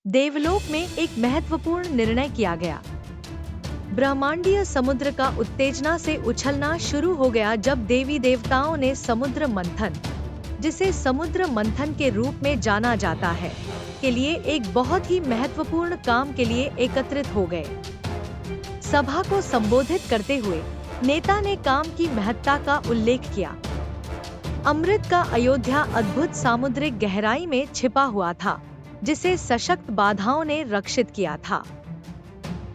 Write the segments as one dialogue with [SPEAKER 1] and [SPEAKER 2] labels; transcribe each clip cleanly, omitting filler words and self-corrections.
[SPEAKER 1] देवलोक में एक महत्वपूर्ण निर्णय किया गया। ब्रह्मांडीय समुद्र का उत्तेजना से उछलना शुरू हो गया जब देवी देवताओं ने समुद्र मंथन, जिसे समुद्र मंथन के रूप में जाना जाता है, के लिए एक बहुत ही महत्वपूर्ण काम के लिए एकत्रित हो गए। सभा को संबोधित करते हुए नेता ने काम की महत्ता का उल्लेख किया। अमृत का अयोध्या अद्भुत सामुद्रिक गहराई में छिपा हुआ था, जिसे सशक्त बाधाओं ने रक्षित किया था।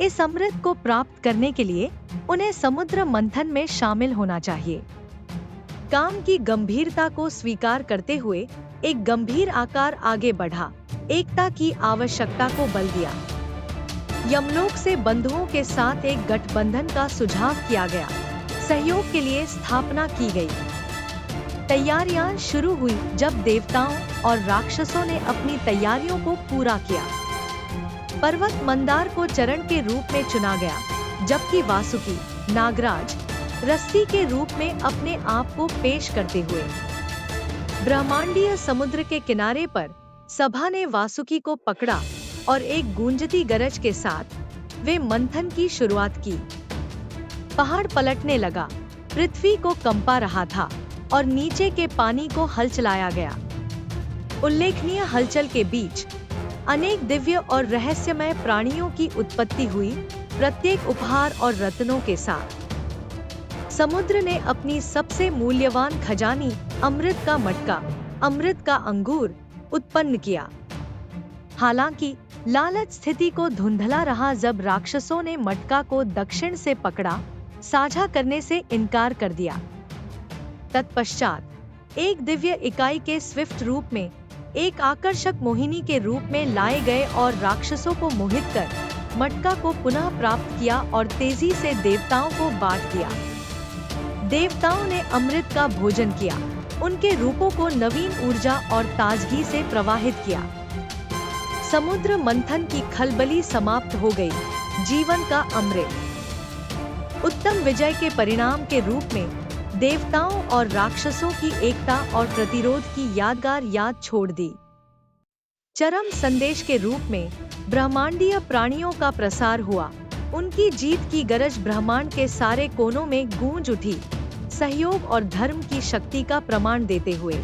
[SPEAKER 1] इस अमृत को प्राप्त करने के लिए उन्हें समुद्र मंथन में शामिल होना चाहिए। काम की गंभीरता को स्वीकार करते हुए एक गंभीर आकार आगे बढ़ा, एकता की आवश्यकता को बल दिया। यमलोक से बंधुओं के साथ एक गठबंधन का सुझाव किया गया, सहयोग के लिए स्थापना की गई। तैयारियां शुरू हुई जब देवताओं और राक्षसों ने अपनी तैयारियों को पूरा किया। पर्वत मंदार को चरण के रूप में चुना गया, जबकि वासुकी, नागराज, रस्सी के रूप में अपने आप को पेश करते हुए। ब्रह्मांडीय समुद्र के किनारे पर सभा ने वासुकी को पकड़ा और एक गूंजती गरज के साथ वे मंथन की शुरुआत की। पहाड़ पलटने लगा, पृथ्वी को कंपा रहा था और नीचे के पानी को हलचलाया गया। उल्लेखनीय हलचल के बीच अनेक दिव्य और रहस्यमय प्राणियों की उत्पत्ति हुई, प्रत्येक उपहार और रत्नों के साथ। समुद्र ने अपनी सबसे मूल्यवान खजानी, अमृत का मटका, अमृत का अंगूर, उत्पन्न किया। हालांकि लालच स्थिति को धुंधला रहा जब राक्षसों ने मटका को दक्षिण से पकड़ा, साझा करने से इनकार कर दिया। तत्पश्चात एक दिव्य इकाई के स्विफ्ट रूप में एक आकर्षक मोहिनी के रूप में लाए गए और राक्षसों को मोहित कर मटका को पुनः प्राप्त किया और तेजी से देवताओं को बांट दिया। देवताओं ने अमृत का भोजन किया, उनके रूपों को नवीन ऊर्जा और ताजगी से प्रवाहित किया। समुद्र मंथन की खलबली समाप्त हो गई, जीवन का अमृत। उत्तम विजय के परिणाम के रूप में देवताओं और राक्षसों की एकता और प्रतिरोध की यादगार याद छोड़ दी। चरम संदेश के रूप में ब्रह्मांडीय प्राणियों का प्रसार हुआ, उनकी जीत की गरज ब्रह्मांड के सारे कोनों में गूंज उठी, सहयोग और धर्म की शक्ति का प्रमाण देते हुए।